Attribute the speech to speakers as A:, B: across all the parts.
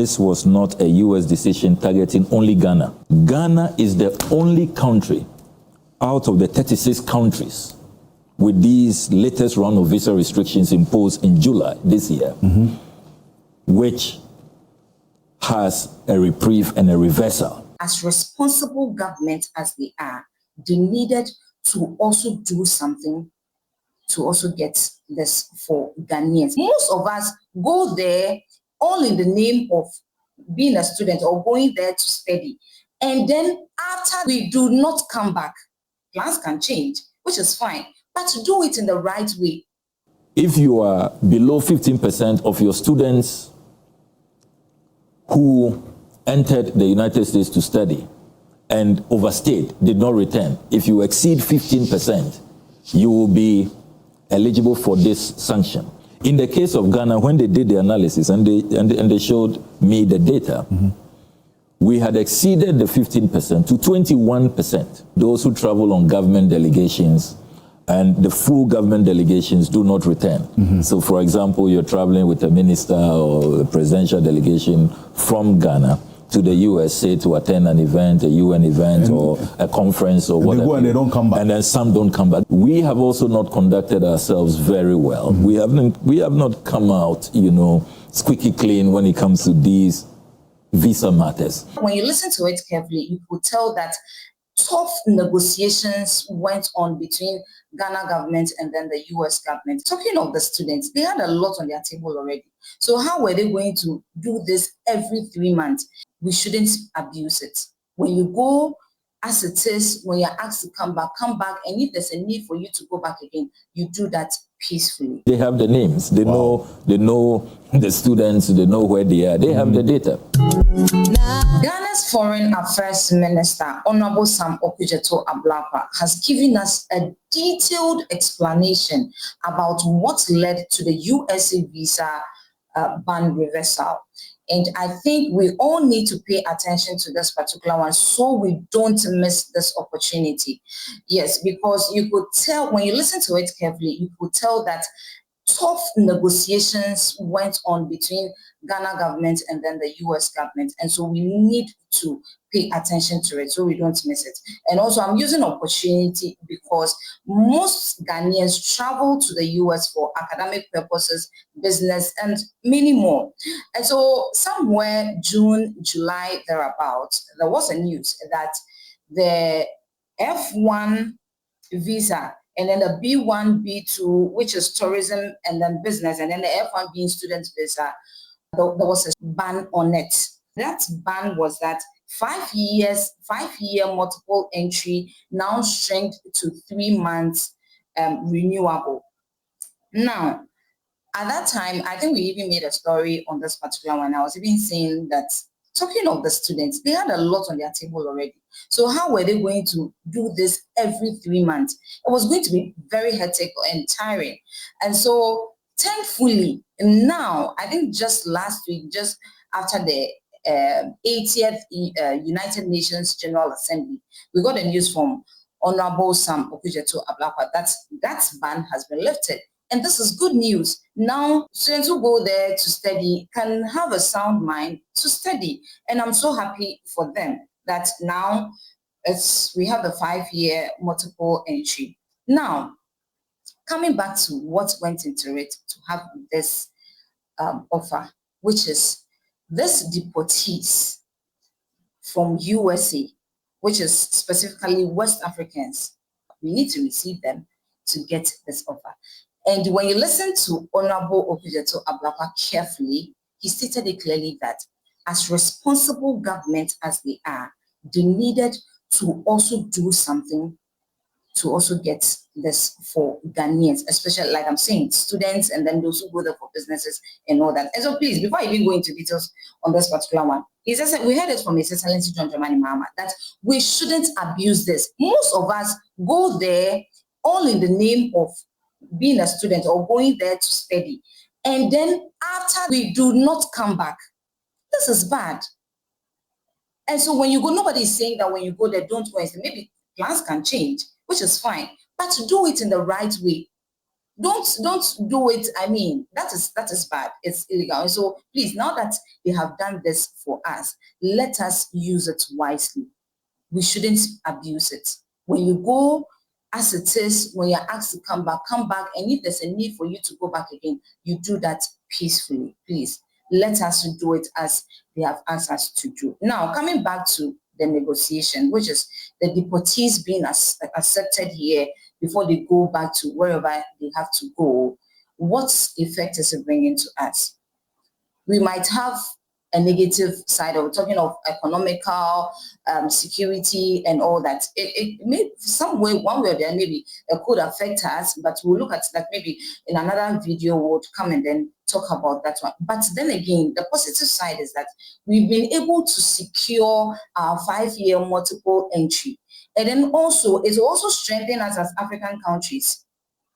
A: this was not a U.S. decision targeting only Ghana. Ghana is the only country out of the 36 countries with these latest round of visa restrictions imposed in July this year, which has a reprieve and a reversal.
B: As responsible government as they are, they needed to also do something to also get this for Ghanaians. Most of us go there all in the name of being a student or going there to study. And then after we do not come back, plans can change, which is fine, but to do it in the right way.
A: If you are below 15% of your students who entered the United States to study and overstayed, did not return, if you exceed 15%, you will be eligible for this sanction. In the case of Ghana, when they did the analysis and they showed me the data, we had exceeded the 15% to 21%. Those who travel on government delegations and the full government delegations do not return. So for example, you're traveling with a minister or a presidential delegation from Ghana to the US, say to attend an event, a UN event or a conference or whatever. They go
C: and they don't come back.
A: And then some don't come back. We have also not conducted ourselves very well. We have not come out, squeaky clean when it comes to these visa matters.
B: When you listen to it carefully, you could tell that tough negotiations went on between Ghana government and then the US government. Talking of the students, they had a lot on their table already. So how were they going to do this every 3 months? We shouldn't abuse it. When you go as it is, when you're asked to come back, and if there's a need for you to go back again, you do that peacefully.
A: They have the names, they know the students, they know where they are, they have the data.
B: Ghana's Foreign Affairs Minister, Honorable Sam Okudzeto Ablakwa, has given us a detailed explanation about what led to the USA visa ban reversal. And I think we all need to pay attention to this particular one so we don't miss this opportunity. Yes, because you could tell, when you listen to it carefully, you could tell that tough negotiations went on between Ghana government and then the US government. And so we need to pay attention to it so we don't miss it. And also I'm using opportunity because most Ghanaians travel to the US for academic purposes, business, and many more. And so somewhere June, July, thereabouts, there was a news that the F1 visa and then the B1, B2, which is tourism and then business, and then the F1 being student visa, there was a ban on it. That ban was that 5-year multiple entry now shrink to 3 months renewable. Now, at that time, I think we even made a story on this particular one. I was even saying that, talking of the students, they had a lot on their table already. So how were they going to do this every 3 months? It was going to be very hectic and tiring. And so thankfully, now, I think just last week, just after the 80th United Nations General Assembly, we got a news from Honorable Sam Okudzeto Ablakwa that ban has been lifted. And this is good news. Now, students who go there to study can have a sound mind to study. And I'm so happy for them that now we have the 5-year multiple entry. Now, coming back to what went into it to have this offer, which is this deportees from USA, which is specifically West Africans, we need to receive them to get this offer. And when you listen to Honorable Okudzeto Ablakwa carefully, he stated it clearly that as responsible government as they are, they needed to also do something to also get this for Ghanaians, especially, like I'm saying, students and then those who go there for businesses and all that. And so please, before I even go into details on this particular one, he says that we heard it from His Excellency John Dramani Mahama that we shouldn't abuse this. Most of us go there all in the name of being a student or going there to study. And then after we do not come back, this is bad. And so when you go, nobody is saying that when you go there, don't go and say, maybe plans can change, which is fine, but to do it in the right way. Don't do it. I mean, that is bad. It's illegal. So please, now that they have done this for us, let us use it wisely. We shouldn't abuse it. When you go as it is, when you're asked to come back, and if there's a need for you to go back again, you do that peacefully. Please, let us do it as they have asked us to do. Now, coming back to the negotiation, which is the deportees being accepted here before they go back to wherever they have to go, what effect is it bringing to us? We might have a negative side of talking of economical security and all that. It may some way, one way or the other, maybe it could affect us, but we'll look at that maybe in another video. We'll come and then talk about that one. But then again, the positive side is that we've been able to secure our 5-year multiple entry. And then also, it's also strengthened us as African countries.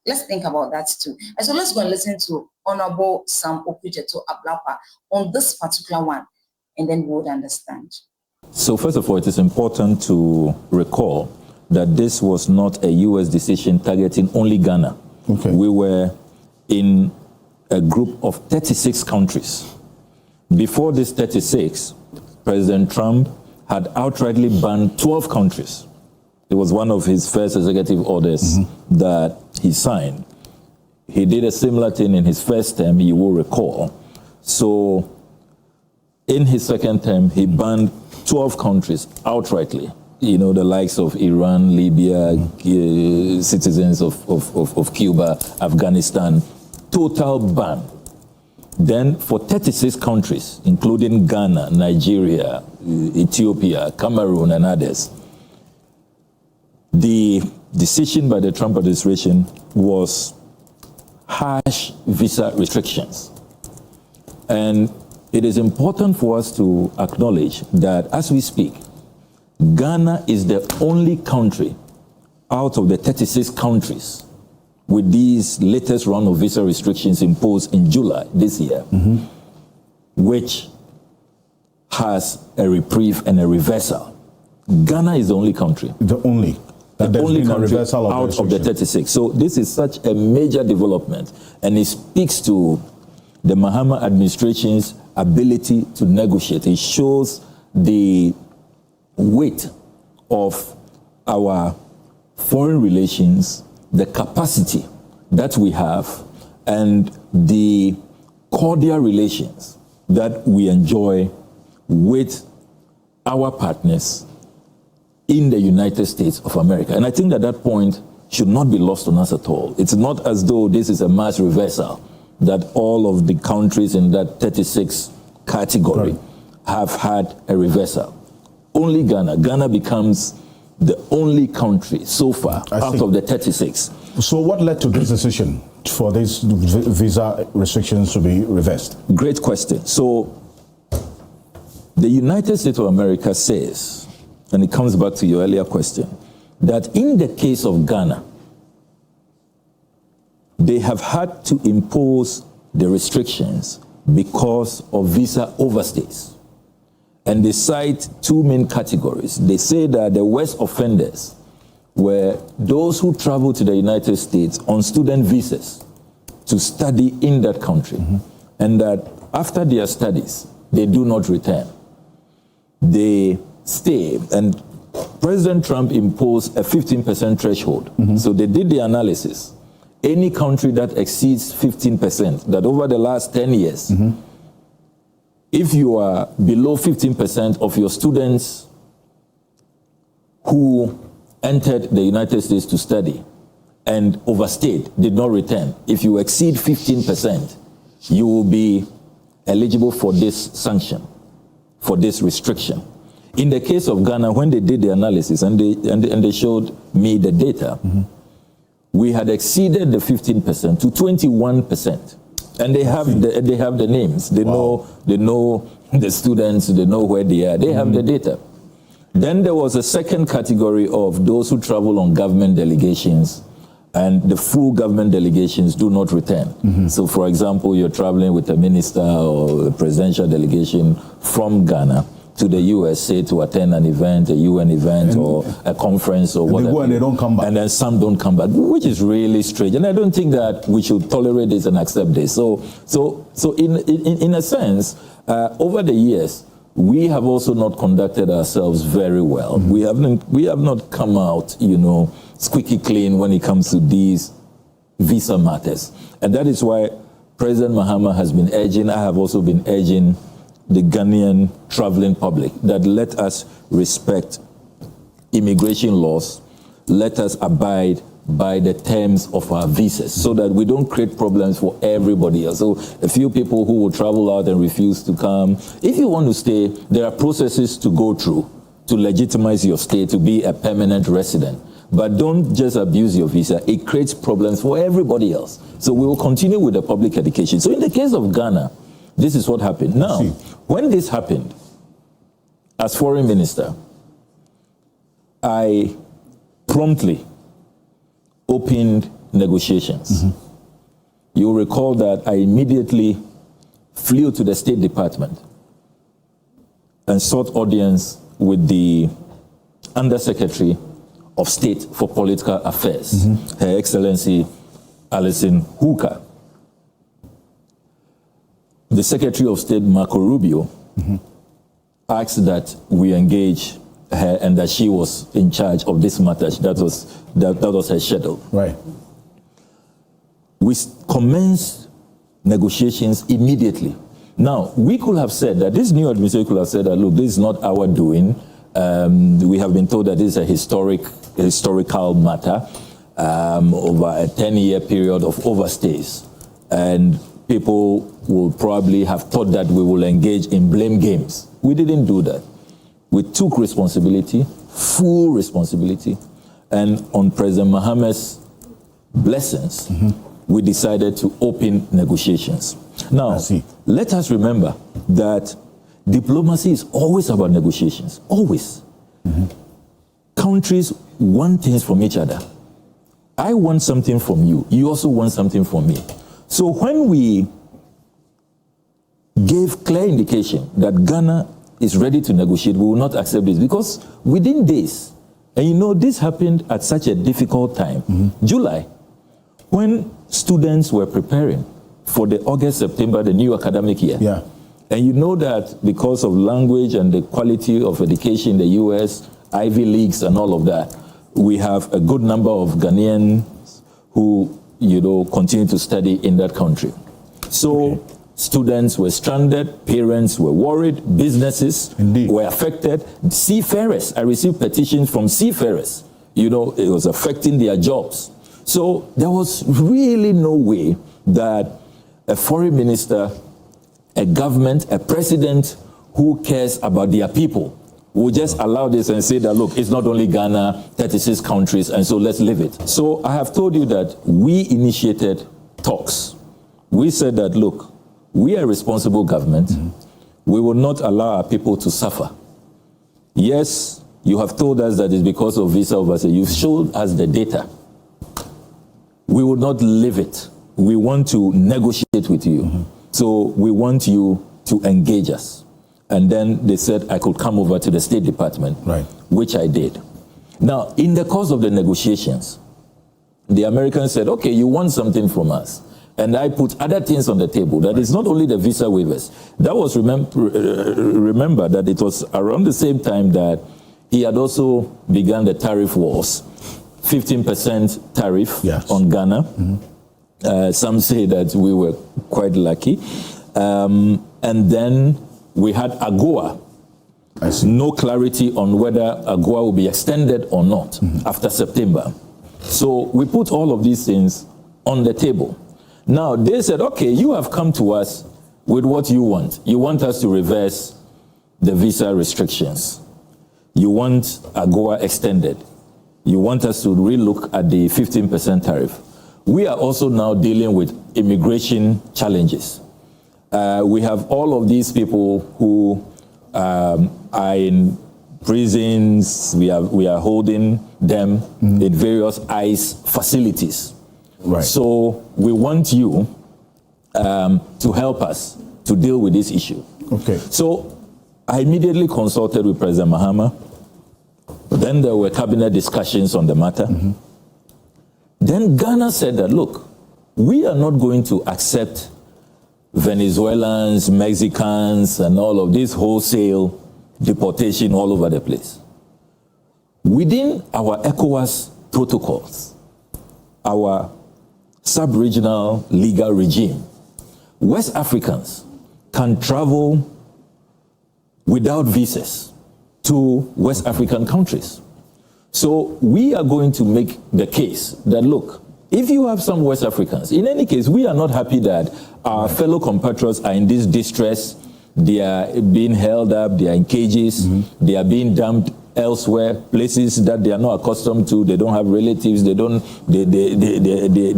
B: Let's think about that too. And so let's go and listen to Honorable Sam Okudzeto Ablakwa on this particular one, and then we would understand.
A: So first of all, it is important to recall that this was not a U.S. decision targeting only Ghana.
C: Okay.
A: We were in a group of 36 countries. Before this 36, President Trump had outrightly banned 12 countries. It was one of his first executive orders that he signed. He did a similar thing in his first term, you will recall. So in his second term, he banned 12 countries outrightly. You know, the likes of Iran, Libya, citizens of Cuba, Afghanistan, total ban. Then for 36 countries, including Ghana, Nigeria, Ethiopia, Cameroon, and others, the decision by the Trump administration was harsh visa restrictions. And it is important for us to acknowledge that as we speak, Ghana is the only country out of the 36 countries with these latest round of visa restrictions imposed in July this year, which has a reprieve and a reversal. Ghana is the only country.
C: The only country
A: out of the 36. So this is such a major development, and it speaks to the Mahama administration's ability to negotiate. It shows the weight of our foreign relations, the capacity that we have, and the cordial relations that we enjoy with our partners in the United States of America. And I think that that point should not be lost on us at all. It's not as though this is a mass reversal, that all of the countries in that 36 category have had a reversal. Only Ghana. Ghana becomes the only country so far out of the 36.
C: So what led to this decision for these visa restrictions to be reversed?
A: Great question. So the United States of America says, and it comes back to your earlier question, that in the case of Ghana, they have had to impose the restrictions because of visa overstays. And they cite two main categories. They say that the worst offenders were those who travel to the United States on student visas to study in that country, and that after their studies, they do not return. They stay, and President Trump imposed a 15% threshold. So they did the analysis. Any country that exceeds 15%, that over the last 10 years, if you are below 15% of your students who entered the United States to study and overstayed, did not return, if you exceed 15%, you will be eligible for this sanction, for this restriction. In the case of Ghana, when they did the analysis and they showed me the data, we had exceeded the 15% to 21%. And they have the names. They know the students, they know where they are. They have the data. Then there was a second category of those who travel on government delegations, and the full government delegations do not return. So for example, you're traveling with a minister or a presidential delegation from Ghana, to the US, say to attend an event, a UN event or a conference or whatever.
C: They go and they don't come back.
A: And then some don't come back, which is really strange. And I don't think that we should tolerate this and accept this. So in a sense, over the years, we have also not conducted ourselves very well. We have not come out, squeaky clean when it comes to these visa matters. And that is why President Mahama has been urging, I have also been urging the Ghanaian traveling public that let us respect immigration laws, let us abide by the terms of our visas so that we don't create problems for everybody else. So a few people who will travel out and refuse to come, if you want to stay, there are processes to go through to legitimize your stay to be a permanent resident. But don't just abuse your visa. It creates problems for everybody else. So we will continue with the public education. So in the case of Ghana, this is what happened. Now, when this happened, as foreign minister, I promptly opened negotiations. You'll recall that I immediately flew to the State Department and sought audience with the Undersecretary of State for Political Affairs, Her Excellency Alison Hooker. The Secretary of State, Marco Rubio, asked that we engage her and that she was in charge of this matter. That was her schedule.
C: Right.
A: We commenced negotiations immediately. Now, we could have said that this new administration could have said that, look, this is not our doing. We have been told that this is a historical matter over a 10-year period of overstays. And people will probably have thought that we will engage in blame games. We didn't do that. We took responsibility, full responsibility, and on President Mahama's blessings, we decided to open negotiations. Now, let us remember that diplomacy is always about negotiations, always. Countries want things from each other. I want something from you. You also want something from me. So when we gave clear indication that Ghana is ready to negotiate, we will not accept this because within days, and this happened at such a difficult time, July, when students were preparing for the August-September, the new academic year.
C: Yeah.
A: And you know that because of language and the quality of education in the US, Ivy Leagues and all of that, we have a good number of Ghanaians who, continue to study in that country. So students were stranded, parents were worried, businesses were affected, seafarers. I received petitions from seafarers. It was affecting their jobs. So there was really no way that a foreign minister, a government, a president who cares about their people will just allow this and say that, look, it's not only Ghana, 36 countries, and so let's leave it. So I have told you that we initiated talks. We said that, look, we are a responsible government. We will not allow our people to suffer. Yes, you have told us that it's because of visa oversight. You've showed us the data. We will not leave it. We want to negotiate with you. So we want you to engage us. And then they said I could come over to the State Department, which I did. Now, in the course of the negotiations, the Americans said, okay, you want something from us. And I put other things on the table. That is not only the visa waivers. That was, remember that it was around the same time that he had also begun the tariff wars. 15% tariff on Ghana. Some say that we were quite lucky. And then we had AGOA. No clarity on whether AGOA will be extended or not after September. So we put all of these things on the table. Now, they said, okay, you have come to us with what you want. You want us to reverse the visa restrictions. You want AGOA extended. You want us to relook at the 15% tariff. We are also now dealing with immigration challenges. We have all of these people who are in prisons. We are holding them in various ICE facilities. So we want you to help us to deal with this issue. So I immediately consulted with President Mahama. Then there were cabinet discussions on the matter. Then Ghana said that, look, we are not going to accept Venezuelans, Mexicans, and all of this wholesale deportation all over the place. Within our ECOWAS protocols, our sub-regional legal regime, West Africans can travel without visas to West African countries. So we are going to make the case that, look, if you have some West Africans, in any case, we are not happy that our fellow compatriots are in this distress. They are being held up, they are in cages, they are being dumped elsewhere, places that they are not accustomed to, they don't have relatives, they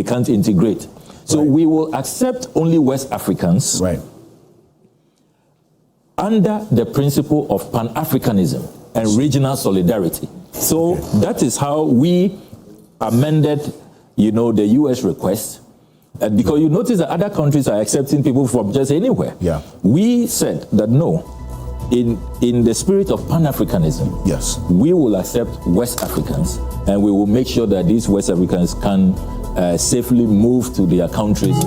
A: can't integrate. So we will accept only West Africans under the principle of Pan-Africanism and regional solidarity. So that is how we amended, you know, the U.S. request. Because you notice that other countries are accepting people from just anywhere. We said that no, in the spirit of Pan-Africanism, we will accept West Africans, and we will make sure that these West Africans can safely move to their countries.